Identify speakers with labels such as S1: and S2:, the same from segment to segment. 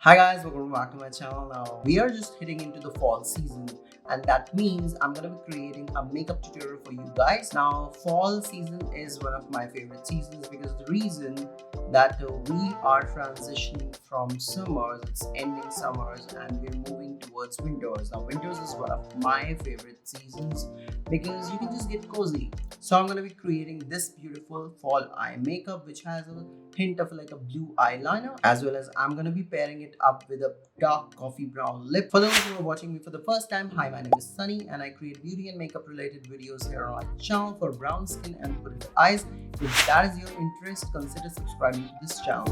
S1: Hi guys, welcome back to my channel. Now we are just hitting into the fall season, and that means I'm gonna be creating a makeup tutorial for you guys. Now fall season is one of my favorite seasons because the reason that we are transitioning from summers, it's ending summers and we're moving towards winters. Now winters is one of my favorite seasons because you can just get cozy. So I'm gonna be creating this beautiful fall eye makeup which has a hint of like a blue eyeliner, as well as I'm gonna be pairing it up with a dark coffee brown lip. For those who are watching me for the first time, hi, my name is Sunny and I create beauty and makeup related videos here on my channel for brown skin and beautiful eyes. If that is your interest, consider subscribing to this channel.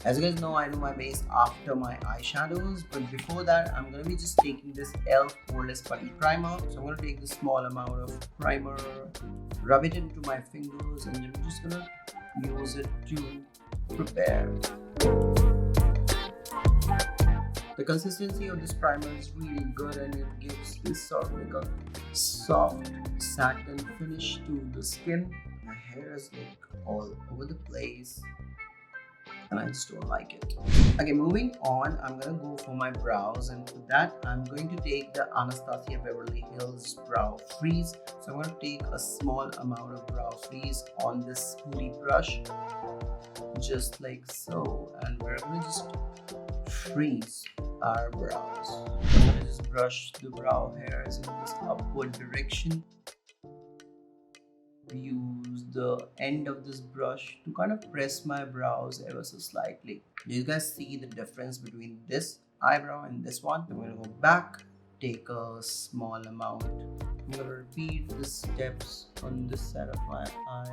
S1: As you guys know, I do my base after my eyeshadows, but before that, I'm going to be just taking this e.l.f. Poreless Putty Primer. So I'm going to take this small amount of primer, rub it into my fingers, and then I'm just going to use it to prepare. The consistency of this primer is really good and it gives this sort of like a soft satin finish to the skin. My hair is like all over the place and I just don't like it. Okay, moving on, I'm gonna go for my brows, and for that I'm going to take the Anastasia Beverly Hills Brow Freeze. So I'm gonna take a small amount of brow freeze on this spoolie brush, just like so, and we're gonna just freeze our brows. I'm gonna just brush the brow hairs in this upward direction. Use the end of this brush to kind of press my brows ever so slightly. Do you guys see the difference between this eyebrow and this one? I'm going to go back, take a small amount. I'm going to repeat the steps on this side of my eye.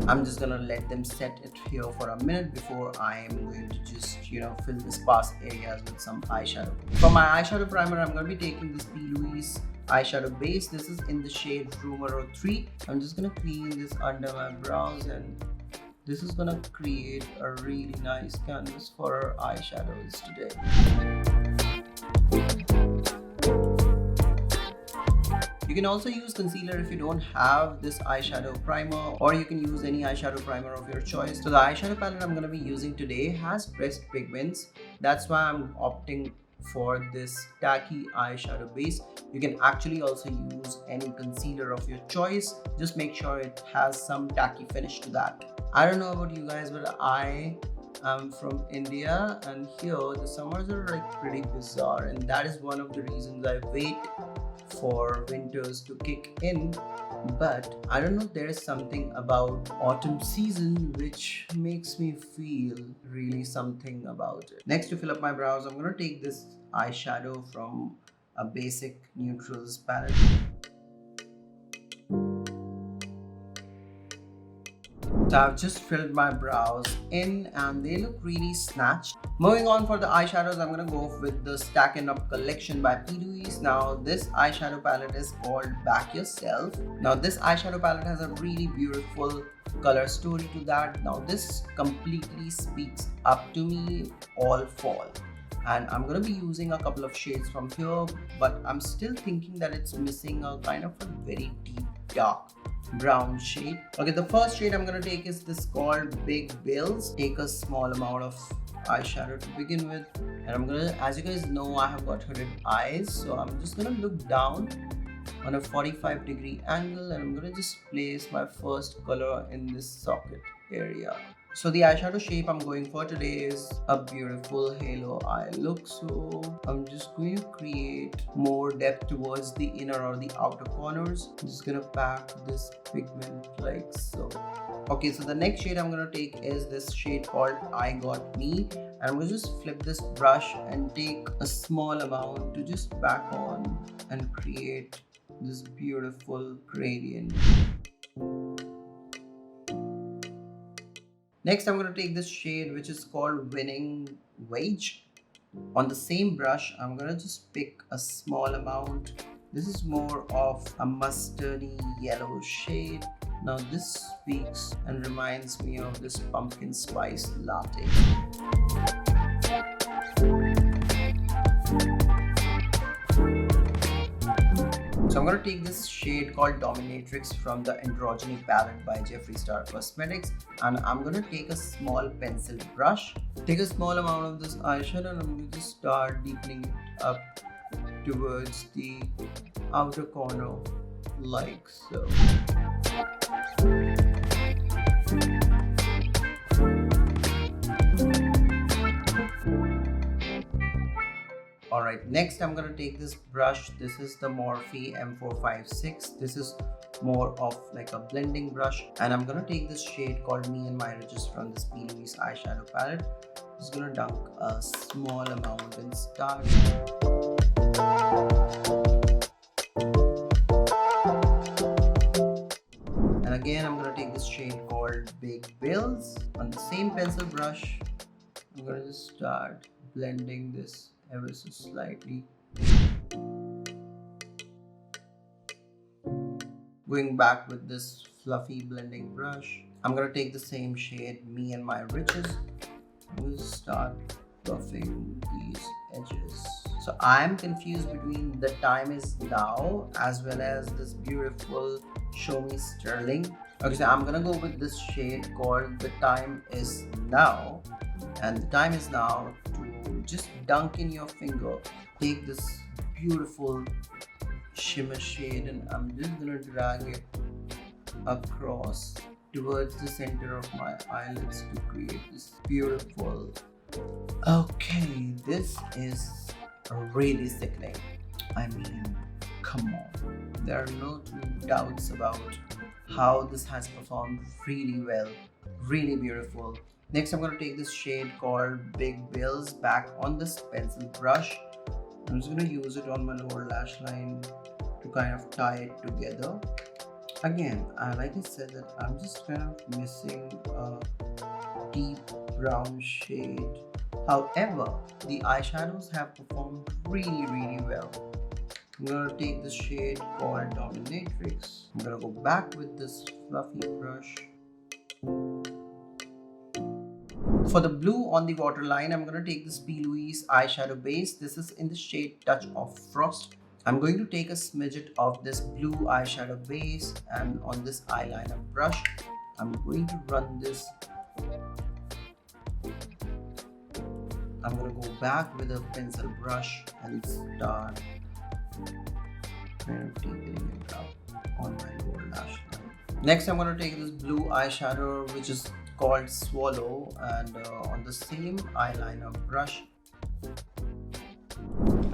S1: I'm just gonna let them set it here for a minute before I am going to just fill the sparse areas with some eyeshadow. For my eyeshadow primer, I'm gonna be taking this Plouise eyeshadow base. This is in the shade Numero 3. I'm just gonna clean this under my brows, and this is gonna create a really nice canvas for our eyeshadows today. You can also use concealer if you don't have this eyeshadow primer, or you can use any eyeshadow primer of your choice. So the eyeshadow palette I'm going to be using today has pressed pigments. That's why I'm opting for this tacky eyeshadow base. You can actually also use any concealer of your choice. Just make sure it has some tacky finish to that. I don't know about you guys, but I am from India, and here the summers are like pretty bizarre, and that is one of the reasons I wait for winters to kick in. But I don't know, there is something about autumn season which makes me feel really something about it. Next, to fill up my brows, I'm gonna take this eyeshadow from a basic neutrals palette. So I've just filled my brows in and they look really snatched. Moving on, for the eyeshadows, I'm gonna go with the Stacking Up collection by Plouise. Now this eyeshadow palette is called Back Yourself. Now this eyeshadow palette has a really beautiful color story to that. Now this completely speaks up to me all fall. And I'm gonna be using a couple of shades from here, but I'm still thinking that it's missing a kind of a very deep dark brown shade. Okay, the first shade I'm gonna take is this called Big Bills. Take a small amount of eyeshadow to begin with, and I'm gonna, as you guys know, I have got hooded eyes, so I'm just gonna look down on a 45-degree angle, and I'm gonna just place my first color in this socket area. So the eyeshadow shape I'm going for today is a beautiful halo eye look. So I'm just going to create more depth towards the inner or the outer corners. I'm just gonna pack this pigment like so. Okay, so the next shade I'm gonna take is this shade called I Got Me. And I'm gonna just flip this brush and take a small amount to just pack on and create this beautiful gradient. Next, I'm going to take this shade which is called Winning Wage. On the same brush, I'm going to just pick a small amount. This is more of a mustardy yellow shade. Now this speaks and reminds me of this pumpkin spice latte. So I'm gonna take this shade called Dominatrix from the Androgyny palette by Jeffree Star Cosmetics, and I'm gonna take a small pencil brush, take a small amount of this eyeshadow, and I'm gonna just start deepening it up towards the outer corner like so. Alright, next I'm gonna take this brush. This is the Morphe M456. This is more of like a blending brush, and I'm gonna take this shade called Me and My Riches from this Plouise eyeshadow palette. Just gonna dunk a small amount and start. And again, I'm gonna take this shade called Big Bills on the same pencil brush. I'm gonna just start blending this ever so slightly. Going back with this fluffy blending brush, I'm gonna take the same shade, Me and My Riches. We'll start buffing these edges. So I'm confused between The Time Is Now as well as this beautiful Show Me Sterling. Okay, so I'm gonna go with this shade called The Time Is Now, and the time is now to just dunk in your finger. Take this beautiful shimmer shade and I'm just gonna drag it across towards the center of my eyelids to create this beautiful. Okay, this is really sickening. I mean, come on. There are no two doubts about how this has performed really well, really beautiful. Next, I'm going to take this shade called Big Bills back on this pencil brush. I'm just going to use it on my lower lash line to kind of tie it together. Again, like I said, that I'm just kind of missing a deep brown shade. However, the eyeshadows have performed really well. I'm going to take this shade called Dominatrix. I'm going to go back with this fluffy brush. For the blue on the waterline, I'm going to take this Plouise eyeshadow base. This is in the shade Touch of Frost. I'm going to take a smidget of this blue eyeshadow base, and on this eyeliner brush, I'm going to run this. I'm going to go back with a pencil brush and start kind of deepening it up on my lower lash line. Next, I'm going to take this blue eyeshadow, which is called Swallow, and on the same eyeliner brush.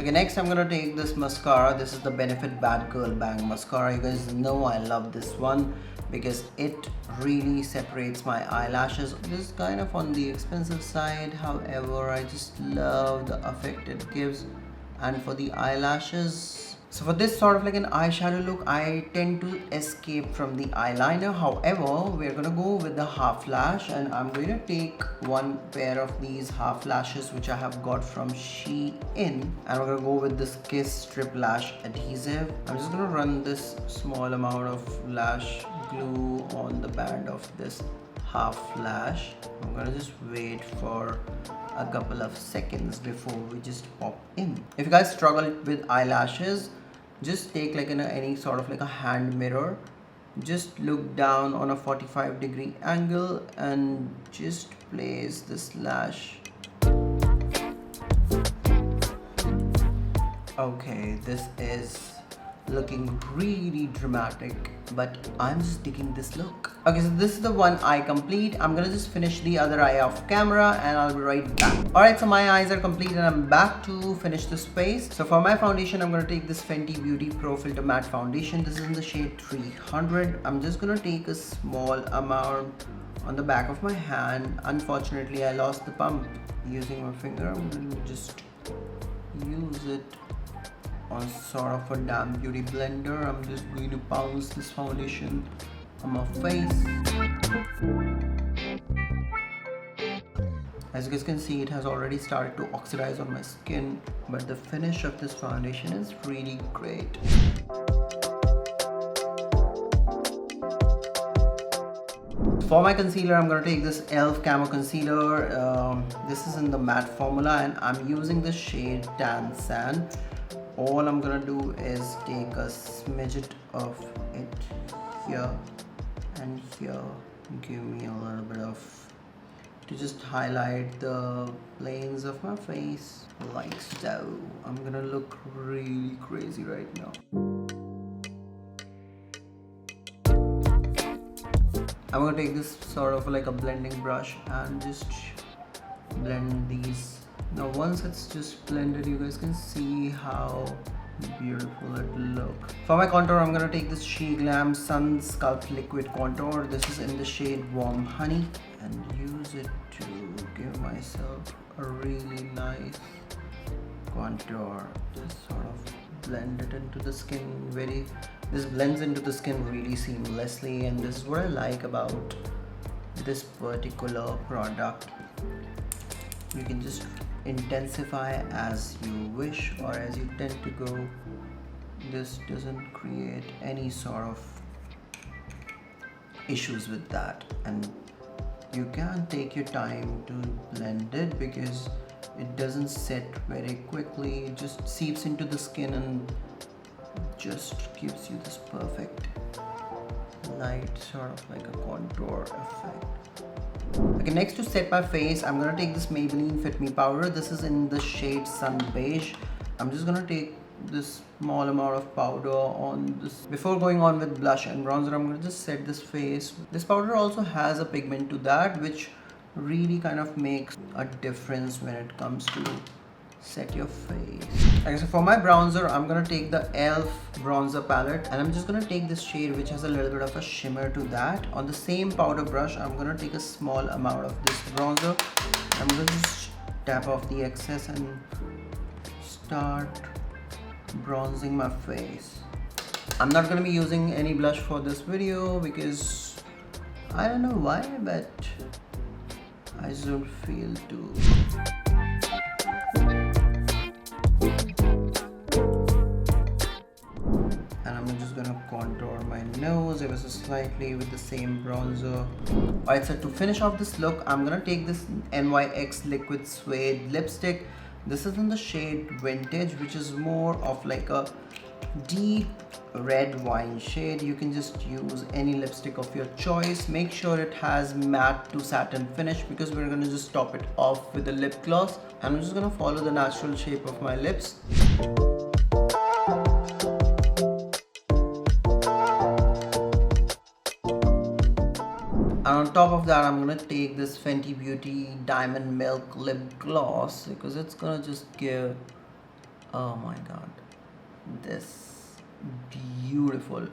S1: Okay, next I'm gonna take this mascara. This is the Benefit Bad Girl Bang mascara. You guys know I love this one because it really separates my eyelashes. It is kind of on the expensive side, however I just love the effect it gives. And for the eyelashes, so for this sort of like an eyeshadow look, I tend to escape from the eyeliner. However, we're gonna go with the half lash, and I'm going to take one pair of these half lashes which I have got from Shein, and we're gonna go with this Kiss Strip Lash Adhesive. I'm just gonna run this small amount of lash glue on the band of this half lash. I'm gonna just wait for a couple of seconds before we just pop in. If you guys struggle with eyelashes, just take like any sort of like a hand mirror, just look down on a 45-degree angle and just place this lash. Okay, this is looking really dramatic, but I'm just digging this look. Okay, so this is the one eye complete. I'm gonna just finish the other eye off camera and I'll be right back. Alright, so my eyes are complete and I'm back to finish this face. So for my foundation, I'm gonna take this Fenty Beauty Pro Filter Matte Foundation. This is in the shade 300. I'm just gonna take a small amount on the back of my hand. Unfortunately, I lost the pump. Using my finger, I'm gonna just use it on sort of a damp beauty blender. I'm just going to bounce this foundation on my face. As you guys can see, it has already started to oxidize on my skin, but the finish of this foundation is really great. For my concealer, I'm going to take this e.l.f. Camo Concealer. This is in the matte formula and I'm using the shade Tan Sand. all I'm gonna do is take a smidget of it here and here. Give me a little bit of, to just highlight the planes of my face like so. I'm gonna look really crazy right now. I'm gonna take this sort of like a blending brush and just blend these. Now once it's just blended, you guys can see how beautiful it look. For my contour, I'm gonna take this She Glam Sun Sculpt Liquid Contour. This is in the shade Warm Honey, and use it to give myself a really nice contour. Just sort of blend it into the skin. This blends into the skin really seamlessly, and this is what I like about this particular product. You can just intensify as you wish or as you tend to go. This doesn't create any sort of issues with that, and you can take your time to blend it because it doesn't set very quickly. It just seeps into the skin and just gives you this perfect light sort of like a contour effect. Okay, next to set my face, I'm gonna take this Maybelline Fit Me powder. This is in the shade Sun Beige. I'm just gonna take this small amount of powder on this. Before going on with blush and bronzer, I'm gonna just set this face. This powder also has a pigment to that, which really kind of makes a difference when it comes to set your face. Okay, so for my bronzer, I'm gonna take the e.l.f. bronzer palette, and I'm just gonna take this shade which has a little bit of a shimmer to that. On the same powder brush, I'm gonna take a small amount of this bronzer. I'm gonna just tap off the excess and start bronzing my face. I'm not gonna be using any blush for this video because I don't know why, but I just don't feel to. And I'm just gonna contour my nose ever so slightly with the same bronzer. Alright, so to finish off this look, I'm gonna take this NYX Liquid Suede lipstick. This is in the shade Vintage, which is more of like a deep red wine shade. You can just use any lipstick of your choice. Make sure it has matte to satin finish because we're gonna just top it off with a lip gloss. And I'm just gonna follow the natural shape of my lips. And on top of that, I'm gonna take this Fenty Beauty Diamond Milk Lip Gloss because it's gonna just give, oh my god, this beautiful.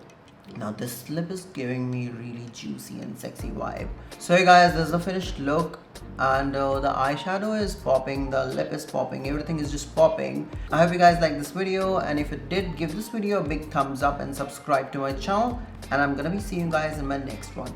S1: Now this lip is giving me really juicy and sexy vibe. So hey guys, this is the finished look, and the eyeshadow is popping, the lip is popping, everything is just popping. I hope you guys like this video, and if it did, give this video a big thumbs up and subscribe to my channel, and I'm gonna be seeing you guys in my next one.